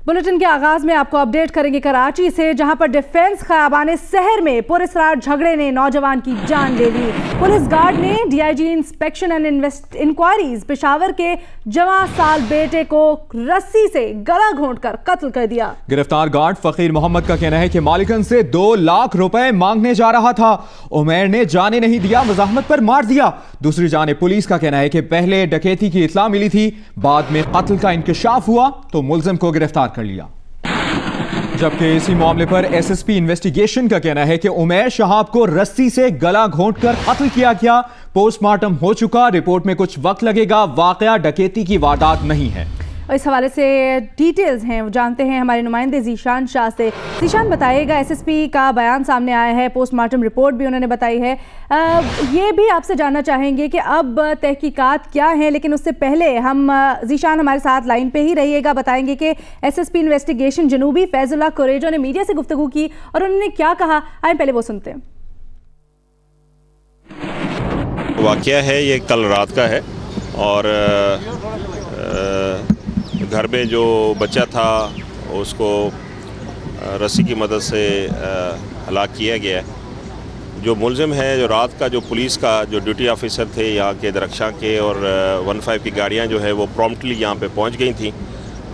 Bulletin के आगाज में आपको अपडेट करेंगे कराची से, जहां पर डिफेंस खयाबाने शहर में पुरस्रार झगड़े ने नौजवान की जान ले ली। पुलिस गार्ड ने DIG inspection and inquiries Peshawar के जवां साल बेटे को रस्सी से गला घोंटकर कत्ल कर दिया। गिरफ्तार गार्ड फकीर मोहम्मद का कहना है कि मालिकन से 2 लाख रुपए मांगने जा रहा था। उमैर ने जाने नहीं दिया, मज़ाहमत पर मार दिया। दूसरी जानिब पुलिस का कहना है कि पहले डकैती की इत्ला मिली थी, बाद में कत्ल का इंकशाफ हुआ तो मुल्जिम को गिरफ्तार कर लिया। जबकि इसी मामले पर एसएसपी इन्वेस्टिगेशन का कहना है कि उमैर शहाब को रस्सी से गला घोंटकर कत्ल किया गया। पोस्टमार्टम हो चुका, रिपोर्ट में कुछ वक्त लगेगा। वाकया डकैती की वारदात नहीं है। इस हवाले से डिटेल्स हैं वो जानते हैं हमारे नुमाइंदे जीशान शाह से। जीशान, बताइएगा, एसएसपी का बयान सामने आया है, पोस्टमार्टम रिपोर्ट भी उन्होंने बताई है। ये भी आपसे जानना चाहेंगे कि अब तहकीकात क्या हैं, लेकिन उससे पहले हम जीशान हमारे साथ लाइन पे ही रहिएगा। बताएंगे कि एसएसपी इन्वेस्टिगेशन जनूबी फैजुल्लाह कुरैजो ने मीडिया से गुफ्तगू की और उन्होंने क्या कहा, आए पहले वो सुनते हैं। वाकया है ये कल रात का है और घर में जो बच्चा था उसको रस्सी की मदद से हलाक किया गया है। जो मुलजिम है, जो रात का जो पुलिस का जो ड्यूटी ऑफिसर थे यहाँ के दरख्शां के, और 15 की गाड़ियाँ जो है वो प्रॉम्प्टली यहाँ पे पहुँच गई थी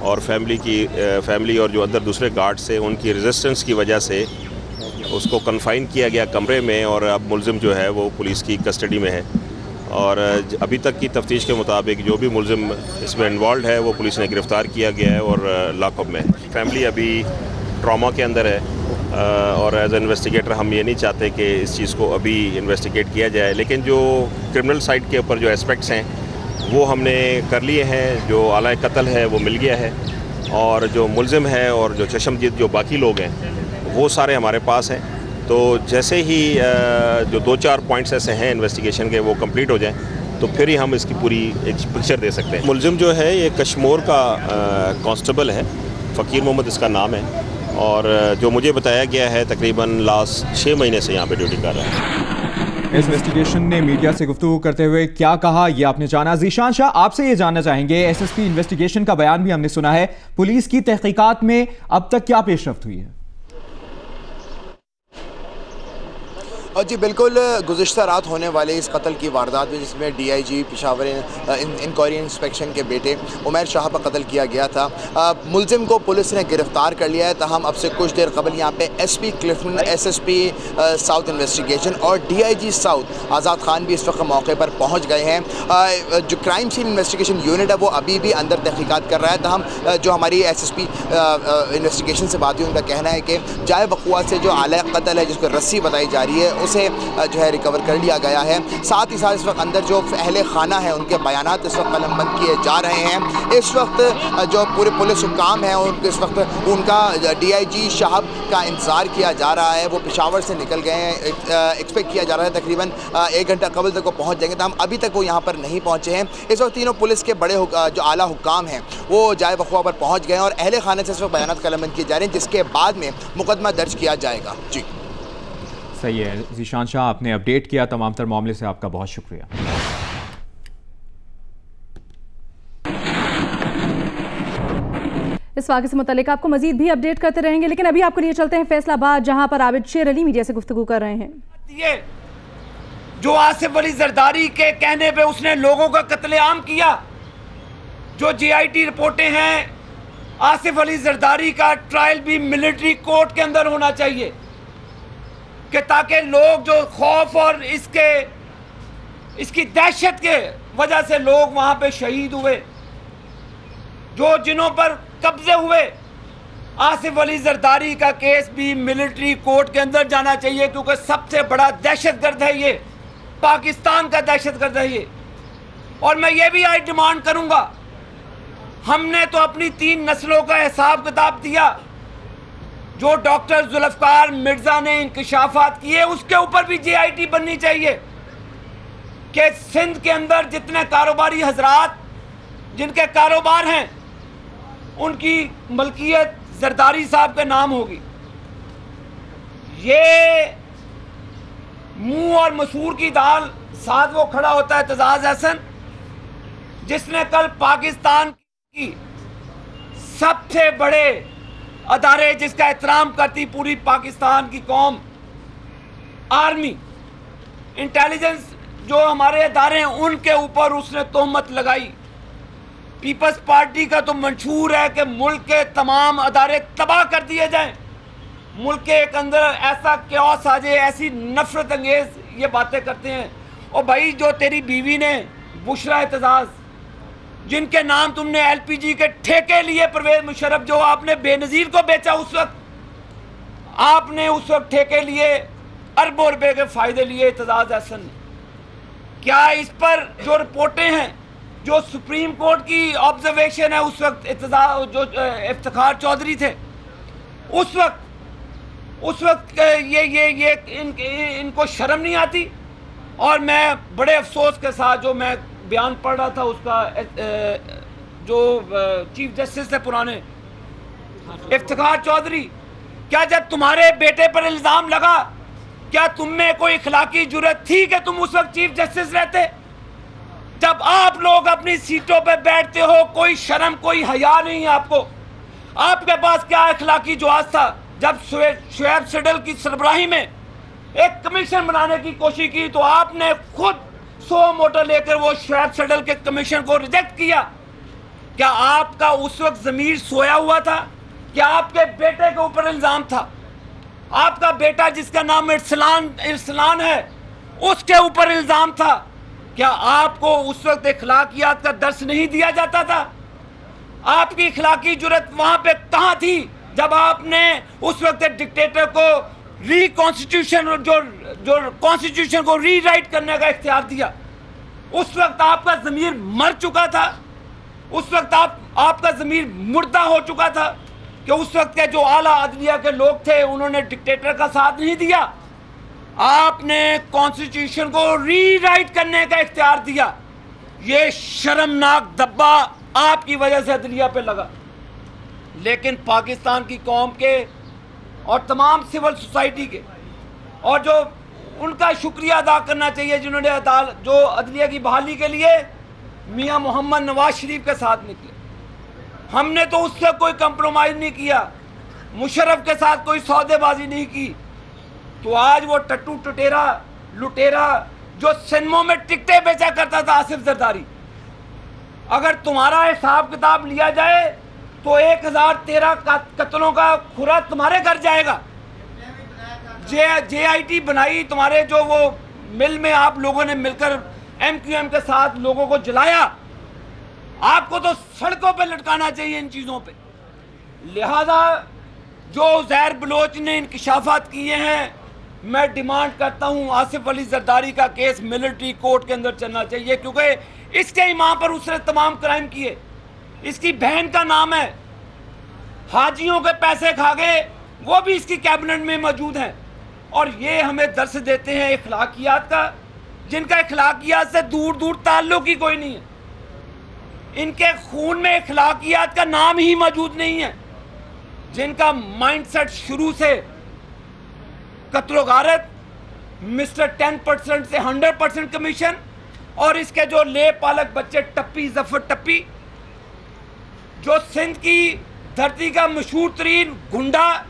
और फैमिली और जो अंदर दूसरे गार्ड्स थे उनकी रेजिस्टेंस की वजह से उसको कन्फाइन किया गया कमरे में और अब मुलजिम जो है वो पुलिस की कस्टडी में है। और अभी तक की तफ्तीश के मुताबिक जो भी मुलजिम इसमें इन्वॉल्व है वो पुलिस ने गिरफ़्तार किया गया है और लॉकअप में है। फैमिली अभी ट्रॉमा के अंदर है और एज ए इन्वेस्टिगेटर हम ये नहीं चाहते कि इस चीज़ को अभी इन्वेस्टिगेट किया जाए, लेकिन जो क्रिमिनल साइड के ऊपर जो एस्पेक्ट्स हैं वो हमने कर लिए हैं। जो आला कत्ल है वो मिल गया है और जो मुलजिम है और जो चशमदीद जो बाकी लोग हैं वो सारे हमारे पास हैं। तो जैसे ही जो 2-4 पॉइंट्स ऐसे हैं इन्वेस्टिगेशन के वो कंप्लीट हो जाएं तो फिर ही हम इसकी पूरी एक पिक्चर दे सकते हैं। मुलजिम जो है ये कश्मीर का कांस्टेबल है, फ़कीर मोहम्मद इसका नाम है और जो मुझे बताया गया है तकरीबन लास्ट 6 महीने से यहाँ पे ड्यूटी कर रहा है। इन्वेस्टिगेशन ने मीडिया से गुफ्तगू करते हुए क्या कहा ये आपने जाना। जीशान शाह, आपसे ये जानना चाहेंगे, एसएसपी इन्वेस्टिगेशन का बयान भी हमने सुना है, पुलिस की तहकीकात में अब तक क्या पेशरफ्त हुई है? और जी बिल्कुल, गुज़िश्ता रात होने वाले इस कत्ल की वारदात में जिसमें डीआईजी पेशावर इंक्वायरी इंस्पेक्शन के बेटे उमैर शाह पर कत्ल किया गया था, मुलजिम को पुलिस ने गिरफ्तार कर लिया है। तहम अब से कुछ देर कबल यहाँ पे SP Clifton, SSP south investigation और डीआईजी साउथ आज़ाद खान भी इस वक्त मौके पर पहुँच गए हैं। जो क्राइम सीन इन्वेस्टिगेशन यूनिट है वो अभी भी अंदर तहकीकात कर रहा है। तहम जो हमारी एसएसपी इन्वेस्टिगेशन से बात हुई, उनका कहना है कि जाए वक़ुआ से जो आला कत्ल है जिसको रस्सी बताई जा रही है उसे जो है रिकवर कर लिया गया है। साथ ही साथ इस वक्त अंदर जो अहले खाना है उनके बयानात इस वक्त कलमबंद किए जा रहे हैं। इस वक्त जो पूरे पुलिस हुक्काम हैं उनको इस वक्त उनका डीआईजी साहब का इंतज़ार किया जा रहा है। वो पेशावर से निकल गए हैं, एक्सपेक्ट किया जा रहा है तकरीबन 1 घंटा कबल तक वो पहुँच जाएंगे। तो हम अभी तक वो यहाँ पर नहीं पहुँचे हैं। इस वक्त तीनों पुलिस के बड़े जो आला हुक्काम हैं वो जाए वक़ुआ पर पहुँच गए हैं और अहले खाने से इस वक्त बयानात कलमबंद किए जा रहे हैं, जिसके बाद में मुकदमा दर्ज किया जाएगा। जी सही है जीशान शाह, आपने अपडेट किया तमाम तर मामले से, आपका बहुत शुक्रिया। इस वाक़े से मुतालिक आपको मजीद भी अपडेट करते रहेंगे, लेकिन अभी आपको लिए चलते हैं फैसलाबाद, जहां पर आबिद शेर अली मीडिया से गुफ्तगू कर रहे हैं। जो आसिफ अली जरदारी के कहने पे उसने लोगों का कत्लेआम किया, जो जीआईटी रिपोर्टें हैं, आसिफ अली जरदारी का ट्रायल भी मिलिट्री कोर्ट के अंदर होना चाहिए कि ताकि लोग जो खौफ और इसकी दहशत के वजह से लोग वहाँ पे शहीद हुए, जो जिन्हों पर कब्जे हुए, आसिफ अली जरदारी का केस भी मिलिट्री कोर्ट के अंदर जाना चाहिए, क्योंकि सबसे बड़ा दहशतगर्द है ये, पाकिस्तान का दहशतगर्द है ये। और मैं ये भी आज डिमांड करूँगा, हमने तो अपनी 3 नस्लों का हिसाब किताब दिया, जो डॉक्टर जुल्फकार मिर्जा ने इंकशाफात किए उसके ऊपर भी जीआईटी बननी चाहिए कि सिंध के अंदर जितने कारोबारी हजरात जिनके कारोबार हैं उनकी मलकियत जरदारी साहब के नाम होगी। ये मुंह और मसूर की दाल साथ वो खड़ा होता है तजाज हसन, जिसने कल पाकिस्तान की सबसे बड़े अदारे जिसका एहतराम करती पूरी पाकिस्तान की कौम, आर्मी, इंटेलिजेंस, जो हमारे अदारे हैं, उनके ऊपर उसने तोहमत लगाई। पीपल्स पार्टी का तो मंशूर है कि मुल्क के तमाम अदारे तबाह कर दिए जाएं, मुल्क के एक अंदर ऐसा क्योस आ जाए, ऐसी नफरत अंगेज ये बातें करते हैं। और भाई, जो तेरी बीवी ने बुशरा एतजाज, जिनके नाम तुमने एलपीजी के ठेके लिए, परवेज मुशर्रफ जो आपने बेनज़ीर को बेचा, उस वक्त आपने उस वक्त ठेके लिए, अरबों रुपए के फायदे लिए एतजाज अहसन ने। क्या इस पर जो रिपोर्टें हैं, जो सुप्रीम कोर्ट की ऑब्जर्वेशन है, उस वक्त जो इफ्तिखार चौधरी थे, उस वक्त ये इनको शर्म नहीं आती? और मैं बड़े अफसोस के साथ जो मैं बयान पढ़ रहा था उसका, जो चीफ जस्टिस थे पुराने, इफ्तिखार चौधरी, क्या जब तुम्हारे बेटे पर इल्ज़ाम लगा, क्या तुम में कोई इखलाकी जुर्रत थी कि तुम उस वक्त चीफ जस्टिस रहते? जब आप लोग अपनी सीटों पर बैठते हो, कोई शर्म, कोई हया नहीं है आपको। आपके पास क्या इखलाकी जवाब था जब शुएब सिडल की सरबराही में एक कमीशन बनाने की कोशिश की, तो आपने खुद 100 मोटर लेकर वो शुएब सिडल के कमीशन को रिजेक्ट किया? क्या आपका उस वक्त ज़मीर सोया हुआ था? क्या आपके बेटे के ऊपर इल्ज़ाम था? आपका बेटा जिसका नाम इरसलान है, उसके ऊपर इल्ज़ाम था। क्या आपको उस वक्त इखलाकियात का दर्स नहीं दिया जाता था? आपकी इखलाकी जुर्रत वहां पे कहां थी जब आपने उस वक्त डिक्टेटर को कॉन्स्टिट्यूशन को रीराइट करने का इख्तियार दिया? उस वक्त आपका ज़मीर मर चुका था, उस वक्त आपका ज़मीर मुर्दा हो चुका था कि उस वक्त के जो आला अदलिया के लोग थे उन्होंने डिक्टेटर का साथ नहीं दिया। आपने कॉन्स्टिट्यूशन को रीराइट करने का इख्तियार दिया। ये शर्मनाक धब्बा आपकी वजह से अदलिया पे लगा। लेकिन पाकिस्तान की कौम के और तमाम सिविल सोसाइटी के, और जो उनका शुक्रिया अदा करना चाहिए जिन्होंने जो अदलिया की बहाली के लिए मियां मोहम्मद नवाज शरीफ के साथ निकले। हमने तो उससे कोई कंप्रोमाइज़ नहीं किया, मुशर्रफ के साथ कोई सौदेबाजी नहीं की। तो आज वो टट्टू टुटेरा लुटेरा जो सिनेमों में टिकटें बेचा करता था, आसिफ जरदारी, अगर तुम्हारा हिसाब किताब लिया जाए तो 1013 कत्लों का खुरा तुम्हारे घर जाएगा। JIT बनाई तुम्हारे, जो वो मिल में आप लोगों ने मिलकर MQM के साथ लोगों को जलाया। आपको तो सड़कों पे लटकाना चाहिए इन चीज़ों पे। लिहाजा जो उज़ैर बलोच ने इंकिशाफात किए हैं, मैं डिमांड करता हूं आसिफ अली जरदारी का केस मिलिट्री कोर्ट के अंदर चलना चाहिए, क्योंकि इसके इमाम पर उसने तमाम क्राइम किए। इसकी बहन का नाम है, हाजियों के पैसे खा गए, वो भी इसकी कैबिनेट में मौजूद हैं। और ये हमें दर्स देते हैं इखलाकियात का, जिनका इखलाकियात से दूर दूर ताल्लुक ही कोई नहीं है। इनके खून में इखलाकियात का नाम ही मौजूद नहीं है, जिनका माइंडसेट शुरू से कत्लो गारत, मिस्टर 10% से 100% कमीशन, और इसके जो ले पालक बच्चे टप्पी जफर टप्पी, जो सिंध की धरती का मशहूर तरीन गुंडा,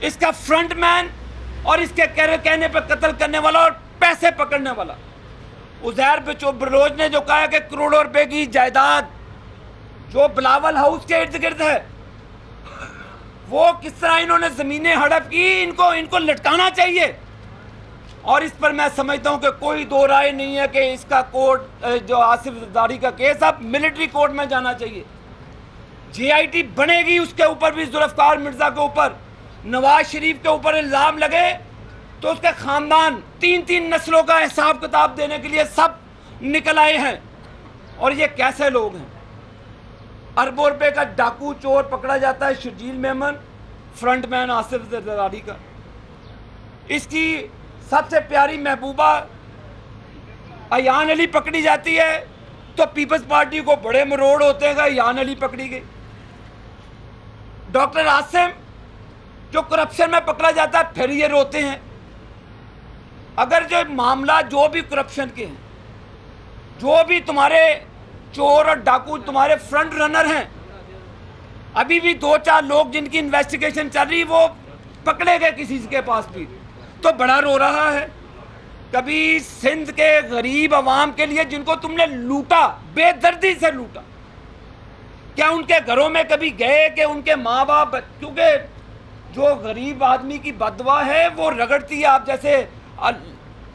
इसका फ्रंटमैन और इसके कहने पर कत्ल करने वाला और पैसे पकड़ने वाला उज़ैर बलोच ने जो कहा कि करोड़ों रुपए की जायदाद जो बिलावल हाउस के इर्द गिर्द है, वो किस तरह इन्होंने ज़मीनें हड़प की, इनको लटकाना चाहिए। और इस पर मैं समझता हूं कि कोई दो राय नहीं है कि इसका कोर्ट, जो आसिफ जरदारी का केस, अब मिलिट्री कोर्ट में जाना चाहिए। JIT बनेगी, उसके ऊपर भी जुल्फ़िकार मिर्ज़ा के ऊपर, नवाज शरीफ के ऊपर इल्ज़ाम लगे तो उसके ख़ानदान 3-3 नस्लों का हिसाब किताब देने के लिए सब निकल आए हैं। और ये कैसे लोग हैं? अरबों रुपए का डाकू चोर पकड़ा जाता है शर्जील मेमन, फ्रंटमैन आसिफ जरदारी का। इसकी सबसे प्यारी महबूबा अयान अली पकड़ी जाती है तो पीपल्स पार्टी को बड़े मरोड़ होते हैं, अयान अली पकड़ी गई। डॉक्टर आसिम जो करप्शन में पकड़ा जाता है, फिर ये रोते हैं। अगर जो मामला जो भी करप्शन के हैं, जो भी तुम्हारे चोर और डाकू तुम्हारे फ्रंट रनर हैं, अभी भी 2-4 लोग जिनकी इन्वेस्टिगेशन चल रही वो पकड़े गए किसी के पास भी, तो बड़ा रो रहा है। कभी सिंध के गरीब आवाम के लिए जिनको तुमने लूटा, बेदर्दी से लूटा, क्या उनके घरों में कभी गए कि उनके माँ बाप, क्योंकि जो गरीब आदमी की बदवा है वो रगड़ती है, आप जैसे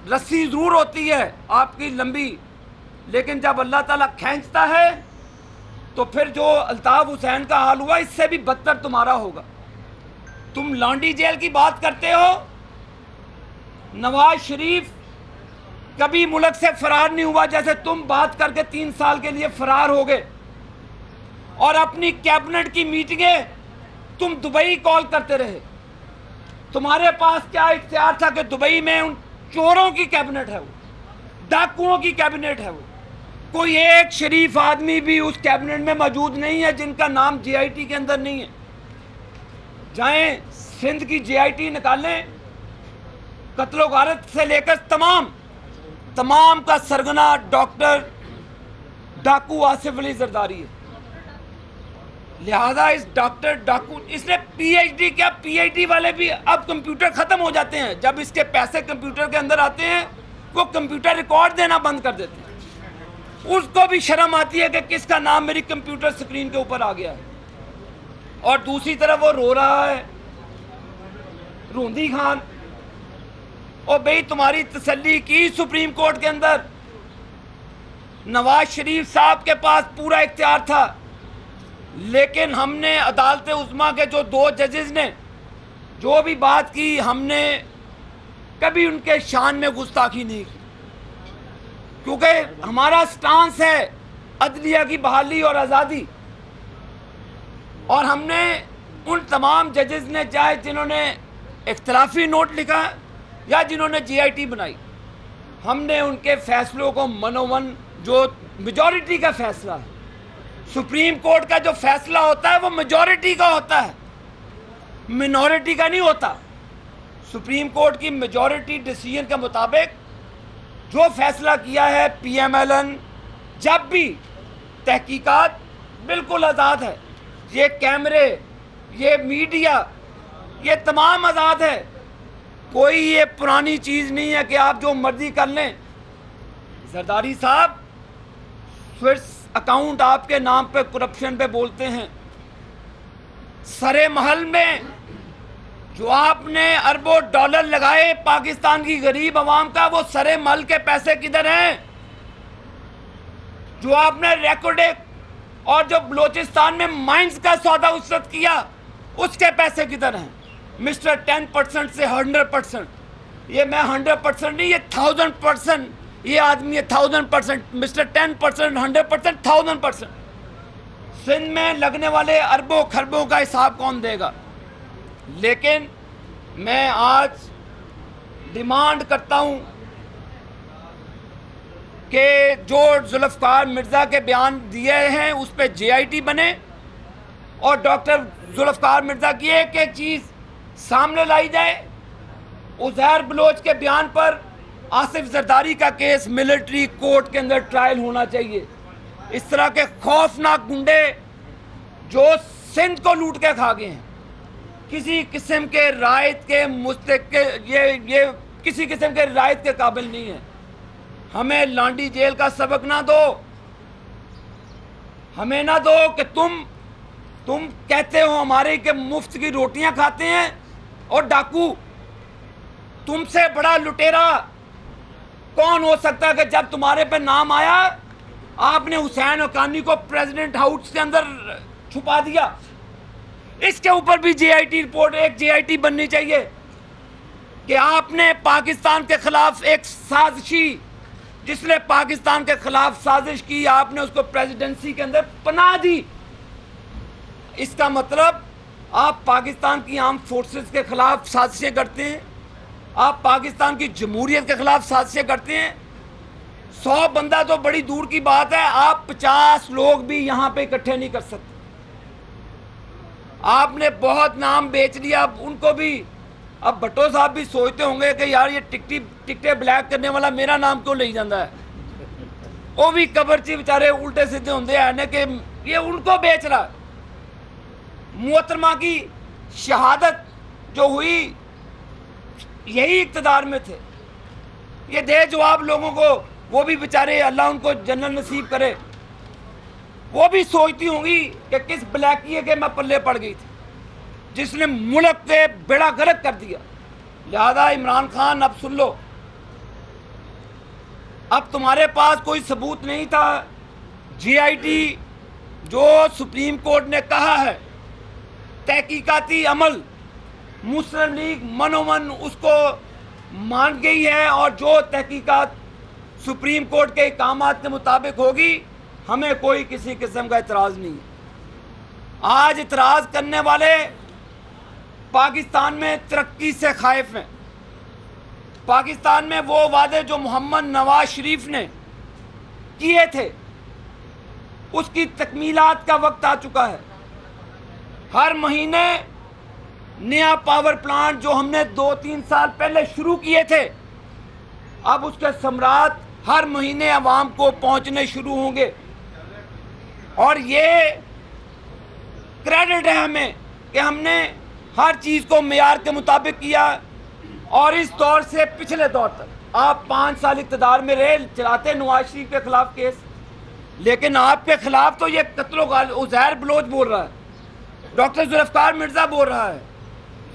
रस्सी जरूर होती है आपकी लंबी, लेकिन जब अल्लाह ताला खींचता है तो फिर जो अल्ताफ हुसैन का हाल हुआ इससे भी बदतर तुम्हारा होगा। तुम लांडी जेल की बात करते हो, नवाज शरीफ कभी मुल्क से फरार नहीं हुआ, जैसे तुम बात करके 3 साल के लिए फरार हो गए और अपनी कैबिनेट की मीटिंगें तुम दुबई कॉल करते रहे। तुम्हारे पास क्या इख्तियार था कि दुबई में उन चोरों की कैबिनेट है, वो डाकुओं की कैबिनेट है, वो कोई एक शरीफ आदमी भी उस कैबिनेट में मौजूद नहीं है जिनका नाम JIT के अंदर नहीं है। जाएं सिंध की JIT निकालें, कत्लो गारत से लेकर तमाम का सरगना डॉक्टर डाकू आसिफ अली जरदारी है। लिहाजा इस डॉक्टर डाकू, इसने PhD क्या, PhD वाले भी अब कंप्यूटर ख़त्म हो जाते हैं, जब इसके पैसे कंप्यूटर के अंदर आते हैं वो कंप्यूटर रिकॉर्ड देना बंद कर देते हैं। उसको भी शर्म आती है कि किसका नाम मेरी कंप्यूटर स्क्रीन के ऊपर आ गया है। और दूसरी तरफ वो रो रहा है, रूंदी खान। और भाई तुम्हारी तसल्ली की सुप्रीम कोर्ट के अंदर, नवाज शरीफ साहब के पास पूरा इख्तियार था, लेकिन हमने अदालत उज़्मा के जो 2 जजेस ने जो भी बात की, हमने कभी उनके शान में गुस्ताखी नहीं की, क्योंकि हमारा स्टांस है अदलिया की बहाली और आज़ादी। और हमने उन तमाम जजेस ने, चाहे जिन्होंने इख्तिलाफी नोट लिखा या जिन्होंने JIT बनाई, हमने उनके फैसलों को मनोमन, जो मेजॉरिटी का फैसला है, सुप्रीम कोर्ट का जो फैसला होता है वो मेजॉरिटी का होता है, मिनॉरिटी का नहीं होता। सुप्रीम कोर्ट की मेजॉरिटी डिसीजन के मुताबिक जो फैसला किया है PMLN, जब भी तहकीकात बिल्कुल आज़ाद है, ये कैमरे, ये मीडिया, ये तमाम आज़ाद है, कोई ये पुरानी चीज़ नहीं है कि आप जो मर्जी कर लें। जरदारी साहब स्विस अकाउंट आपके नाम पे करप्शन पे बोलते हैं, सरे महल में जो आपने अरबों डॉलर लगाए पाकिस्तान की गरीब आवाम का, वो सरे महल के पैसे किधर हैं? जो आपने रिकॉर्ड और जो बलोचिस्तान में माइंस का सौदा उसरत किया, उसके पैसे किधर हैं? मिस्टर 10% से 100%, ये मैं 100% नहीं, ये 1000%, ये आदमी है 1000%, मिस्टर 10%, 100%, 1000%। सिंध में लगने वाले अरबों खरबों का हिसाब कौन देगा? लेकिन मैं आज डिमांड करता हूं कि जो जुल्फ़िकार मिर्ज़ा के बयान दिए हैं उस पर JIT बने और डॉक्टर जुल्फ़िकार मिर्ज़ा की एक एक चीज़ सामने लाई जाए। उज़ैर बलोच के बयान पर आसिफ जरदारी का केस मिलिट्री कोर्ट के अंदर ट्रायल होना चाहिए। इस तरह के खौफनाक गुंडे जो सिंध को लूट के खा गए हैं, किसी किस्म के रायत के मुस्तक के ये किसी किस्म के रायत के काबिल नहीं है। हमें लांडी जेल का सबक ना दो, हमें ना दो कि तुम कहते हो हमारे के मुफ्त की रोटियां खाते हैं और डाकू। तुमसे बड़ा लुटेरा कौन हो सकता है कि जब तुम्हारे पे नाम आया आपने हुसैन हक्कानी को प्रेसिडेंट हाउस के अंदर छुपा दिया। इसके ऊपर भी JIT रिपोर्ट, एक JIT बननी चाहिए कि आपने पाकिस्तान के खिलाफ एक साजिशी, जिसने पाकिस्तान के खिलाफ साजिश की, आपने उसको प्रेसिडेंसी के अंदर पनाह दी। इसका मतलब आप पाकिस्तान की आर्म फोर्सेस के खिलाफ साजिशें करते हैं, आप पाकिस्तान की जमहूरियत के खिलाफ साजिशें करते हैं। 100 बंदा तो बड़ी दूर की बात है, आप 50 लोग भी यहाँ पे इकट्ठे नहीं कर सकते। आपने बहुत नाम बेच लिया उनको भी। अब भट्टो साहब भी सोचते होंगे कि यार ये टिकटें ब्लैक करने वाला मेरा नाम क्यों ले जाता है। वो भी कबर च बेचारे उल्टे सीधे होंगे हैं कि ये उनको बेच रहा है। मोहतरमा की शहादत जो हुई, यही इक़्तिदार में थे। ये दे जवाब लोगों को, वो भी बेचारे अल्लाह उनको जन्नत नसीब करे, वो भी सोचती होंगी कि किस ब्लैकी के मैं पल्ले पड़ गई थी जिसने मुल्क पे बेड़ा गर्क कर दिया। लिहाजा इमरान खान अब सुन लो, अब तुम्हारे पास कोई सबूत नहीं था। जीआईटी जो सुप्रीम कोर्ट ने कहा है तहकीकाती अमल, मुस्लिम लीग मनोमन उसको मान गई है और जो तहकीकात सुप्रीम कोर्ट के अहकामात के मुताबिक होगी, हमें कोई किसी किस्म का इतराज़ नहीं है। आज इतराज़ करने वाले पाकिस्तान में तरक्की से खाइफ हैं। पाकिस्तान में वो वादे जो मोहम्मद नवाज शरीफ ने किए थे, उसकी तकमीलात का वक्त आ चुका है। हर महीने नया पावर प्लांट जो हमने 2-3 साल पहले शुरू किए थे, अब उसके समरात हर महीने आवाम को पहुंचने शुरू होंगे। और ये क्रेडिट है हमें कि हमने हर चीज़ को मेयार के मुताबिक किया। और इस दौर से पिछले दौर तक आप 5 साल इक़्तिदार में रहे, चलाते नवाज शरीफ के खिलाफ केस, लेकिन आपके खिलाफ तो ये कत्लो उज़ैर बलोच बोल रहा है, डॉक्टर जुल्फ़िकार मिर्ज़ा बोल रहा है,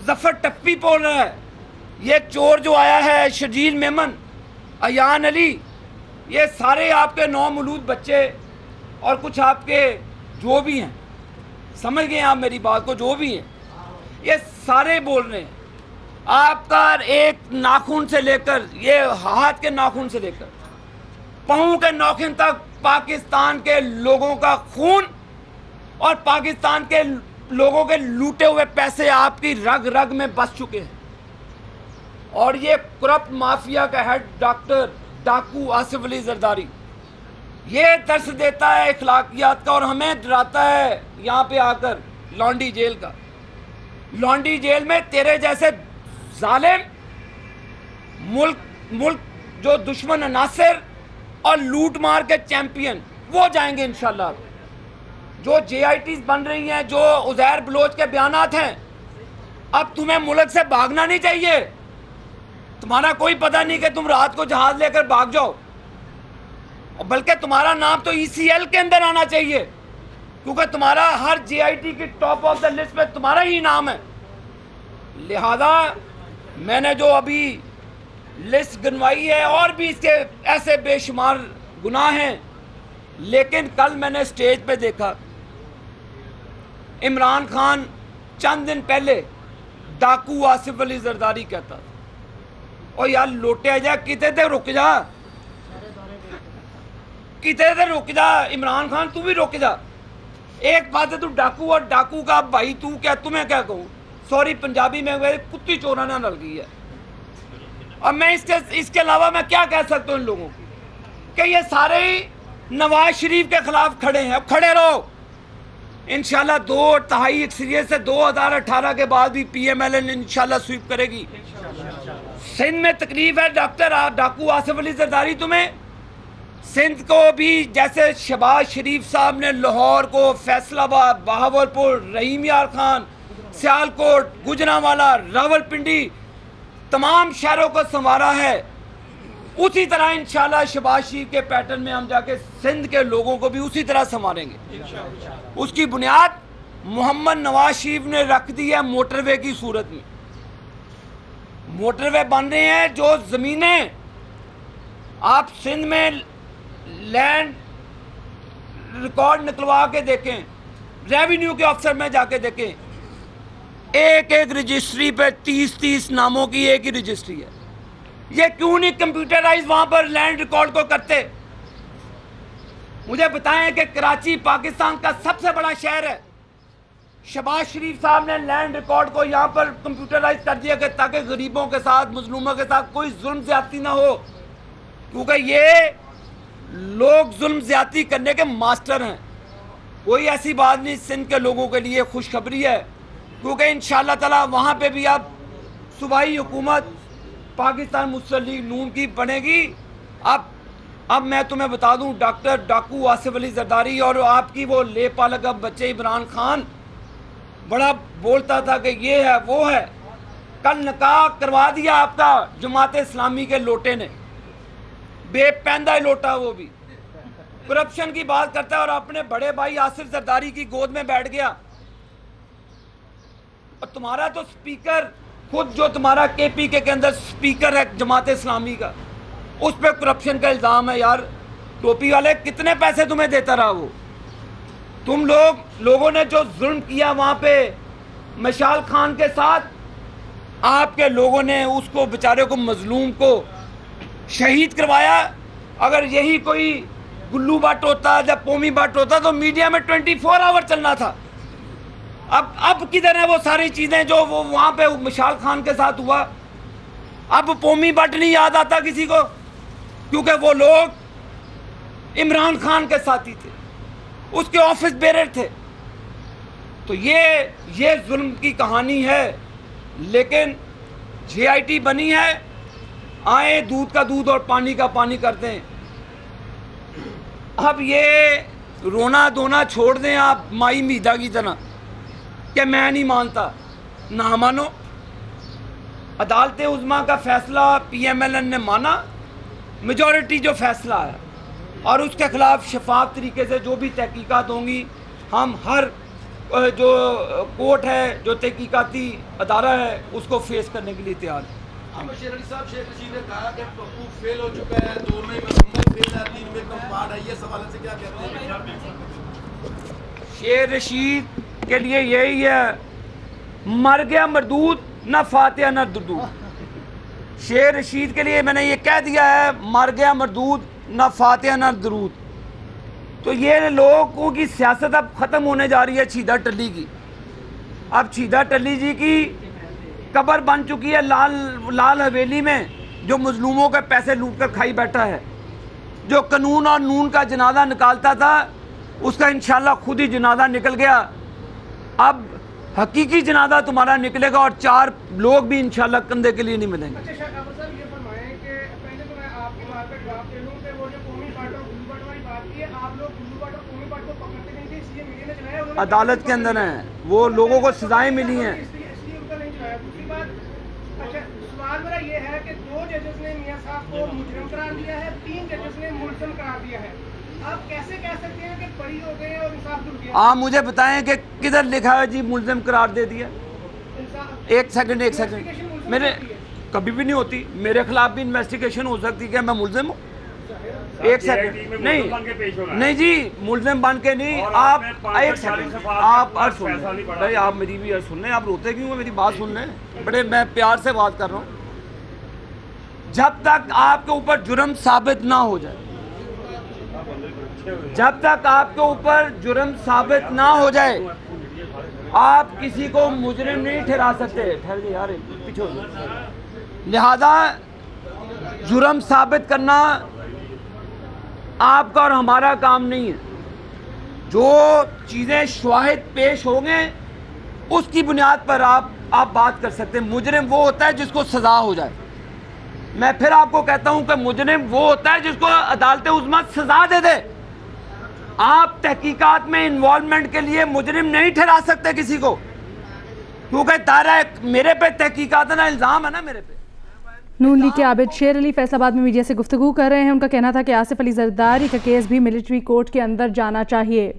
जफ़र टप्पी बोल रहा है, ये चोर जो आया है शर्जील मेमन, अयान अली, ये सारे आपके नौमौलूद बच्चे और कुछ आपके जो भी हैं, समझ गए आप मेरी बात को, जो भी हैं, ये सारे बोल रहे हैं। आपका एक नाखून से लेकर, ये हाथ के नाखून से लेकर पाँव के नाखून तक पाकिस्तान के लोगों का खून और पाकिस्तान के लोगों के लूटे हुए पैसे आपकी रग रग में बस चुके हैं। और ये करप्ट माफिया का हेड डॉक्टर डाकू आसिफ अली जरदारी ये दर्श देता है अखलाकियात का और हमें डराता है यहाँ पे आकर लॉन्डी जेल का। लॉन्डी जेल में तेरे जैसे जालिम मुल्क जो दुश्मन अनासिर और लूट मार के चैंपियन वो जाएंगे इंशाल्लाह। जो जेआईटीज बन रही हैं, जो उज़ैर बलोच के बयानात हैं, अब तुम्हें मुल्क से भागना नहीं चाहिए। तुम्हारा कोई पता नहीं कि तुम रात को जहाज लेकर भाग जाओ, बल्कि तुम्हारा नाम तो ईसीएल के अंदर आना चाहिए, क्योंकि तुम्हारा हर जेआईटी की टॉप ऑफ द लिस्ट में तुम्हारा ही नाम है। लिहाजा मैंने जो अभी लिस्ट गिनवाई है और भी इसके ऐसे बेशुमार गुनाह हैं, लेकिन कल मैंने स्टेज पे देखा इमरान खान चंद दिन पहले डाकू आसिफ अली जरदारी कहता था, और यार लोटे जा किते थे रुक जा, किते थे रुक जा, इमरान खान तू भी रुक जा। एक बात है, तू डाकू और डाकू का भाई, तू क्या, तुम्हें क्या कहूँ, सॉरी पंजाबी में मेरी कुत्ती चोराना लग गई है। अब मैं इसके अलावा मैं क्या कह सकता हूँ इन लोगों को कि ये सारे ही नवाज शरीफ के खिलाफ खड़े हैं। अब खड़े रहो, इंशाल्लाह 2/3 अक्सरियत से 2018 के बाद भी PMLN इंशाल्लाह स्वीप करेगी। सिंध में तकलीफ है डॉक्टर डाकू आसिफ अली जरदारी, तुम्हें सिंध को भी जैसे शहबाज शरीफ साहब ने लाहौर को, फैसलाबाद, बहावलपुर, रहीम यार खान, सियालकोट, गुजरांवाला, रावलपिंडी, तमाम शहरों को संवारा है, उसी तरह इंशाल्लाह शहबाज शरीफ के पैटर्न में हम जाके सिंध के लोगों को भी उसी तरह संवारेंगे। उसकी बुनियाद मोहम्मद नवाज शरीफ ने रख दी है मोटरवे की सूरत में। मोटरवे बन रहे हैं, जो ज़मीनें आप सिंध में लैंड रिकॉर्ड निकलवा के देखें, रेवेन्यू के अफसर में जाके देखें, एक एक रजिस्ट्री पे 30-30 नामों की एक ही रजिस्ट्री है। ये क्यों नहीं कंप्यूटराइज वहां पर लैंड रिकॉर्ड को करते? मुझे बताएं कि कराची पाकिस्तान का सबसे बड़ा शहर है, शहबाज शरीफ साहब ने लैंड रिकॉर्ड को यहाँ पर कंप्यूटराइज कर दिया कि ताकि गरीबों के साथ, मजलूमों के साथ कोई जुल्म ज्यादती ना हो, क्योंकि ये लोग जुल्म ज्यादती करने के मास्टर हैं। कोई ऐसी बात नहीं, सिंध के लोगों के लिए खुशखबरी है, क्योंकि इंशाअल्लाह ताला वहाँ पे भी अब सूबाई हुकूमत पाकिस्तान मुस्लिम लीग नून की बनेगी। अब मैं तुम्हें बता दूं, डॉक्टर डाकू आसिफ अली जरदारी और आपकी वो लेपालक बच्चे इमरान खान, बड़ा बोलता था कि ये है वो है। कल निकाह करवा दिया आपका जमात इस्लामी के लोटे ने, बेपैंदा लोटा, वो भी करप्शन की बात करता है और अपने बड़े भाई आसिफ जरदारी की गोद में बैठ गया। और तुम्हारा तो स्पीकर खुद, जो तुम्हारा KPK के अंदर स्पीकर है जमात इस्लामी का, उस पर करप्शन का इल्ज़ाम है। यार टोपी वाले, कितने पैसे तुम्हें देता रहा वो? तुम लोगों ने जो जुल्म किया वहाँ पे मशाल खान के साथ, आपके लोगों ने उसको बेचारे को, मजलूम को शहीद करवाया। अगर यही कोई गुल्लू भट्ट होता या पोमी भट्ट होता तो मीडिया में 24 आवर चलना था। अब किधर है वो सारी चीज़ें जो वो वहाँ पे मशाल खान के साथ हुआ? अब पोमी भट्ट नहीं याद आता किसी को, क्योंकि वो लोग इमरान खान के साथी थे, उसके ऑफिस बेरर थे। तो ये जुल्म की कहानी है। लेकिन JIT बनी है, आए दूध का दूध और पानी का पानी कर दें। अब ये रोना धोना छोड़ दें आप माई मीदा की तरह कि मैं नहीं मानता, ना मानो। अदालत उज़्मा का फैसला PMLN ने माना, मेजॉरिटी जो फैसला है, और उसके खिलाफ शफाफ तरीके से जो भी तहकीकात होंगी, हम हर जो कोर्ट है, जो तहकीकाती अदारा है, उसको फेस करने के लिए तैयार हैं। शेर अली साहब, शेख रशीद ने कहा कि पप्पू फेल हो चुका है, 2 में मुकम्मल फेल है, 3 में कम पार्ट है, ये सवाल से क्या कहते हैं? शेर रशीद के लिए यही है, मर गया मरदूद, न फातिहा न दुरूद। शेर रशीद के लिए मैंने ये कह दिया है, मर गया मरदूद, न फातिहा न दुरूद। तो ये लोगों की सियासत अब ख़त्म होने जा रही है छीदा टल्ली की। अब छीदा टल्ली जी की कब्र बन चुकी है लाल हवेली में, जो मजलूमों के पैसे लूट कर खाई बैठा है। जो कानून और नून का जनाजा निकालता था, उसका इंशाल्लाह खुद ही जनाजा निकल गया। अब हकीकी जनाजा तुम्हारा निकलेगा और 4 लोग भी इंशाल्लाह कंधे के लिए नहीं मिलेंगे। अदालत के अंदर हैं, वो लोगों को सजाएं मिली हैं। सवाल मेरा ये है कि 2 जजेस ने मियां साहब को मुजरिम करार दिया है, 3 जजेस ने मुल्ज़िम करार दिया है। आप कैसे कह सकते हैं कि बरी हो गए और इंसाफ जुड़ गया? आप मुझे बताएं कि किधर लिखा है जी मुल्ज़िम करार दे दिया? एक सेकंड, मेरे कभी भी नहीं होती, मेरे खिलाफ भी इन्वेस्टिगेशन हो सकती है। क्या मैं मुल्ज़िम हूँ? एक सेकंड, नहीं जी, मुल्ज़िम बन के नहीं। आप एक सेकंड, आप अर्ज सुन लें भाई, आप मेरी भी अर्ज सुन लें। आप रोते क्यों? मेरी बात सुन लें, बड़े मैं प्यार से बात कर रहा हूँ। जब तक आपके ऊपर जुर्म साबित ना हो जाए, जब तक आपके ऊपर जुर्म साबित ना हो जाए, आप किसी को मुजरिम नहीं ठहरा सकते। ठहर गए यार, पीछे। लिहाजा जुर्म साबित करना आपका और हमारा काम नहीं है। जो चीज़ें शवाहिद पेश होंगे, उसकी बुनियाद पर आप बात कर सकते हैं। मुजरिम वो होता है जिसको सज़ा हो जाए। मैं फिर आपको कहता हूं कि मुजरिम वो होता है जिसको अदालत उज़्मा सज़ा दे दे। आप तहकीकात में इन्वॉल्वमेंट के लिए मुजरिम नहीं ठहरा सकते किसी को, क्योंकि तारा मेरे पे तहकीकात ना इल्ज़ाम है ना मेरे पे। नून लीग के आबिद शेर अली फैसलाबाद में मीडिया से गुफ्तगू कर रहे हैं। उनका कहना था कि आसिफ अली जरदारी का केस भी मिलिट्री कोर्ट के अंदर जाना चाहिए।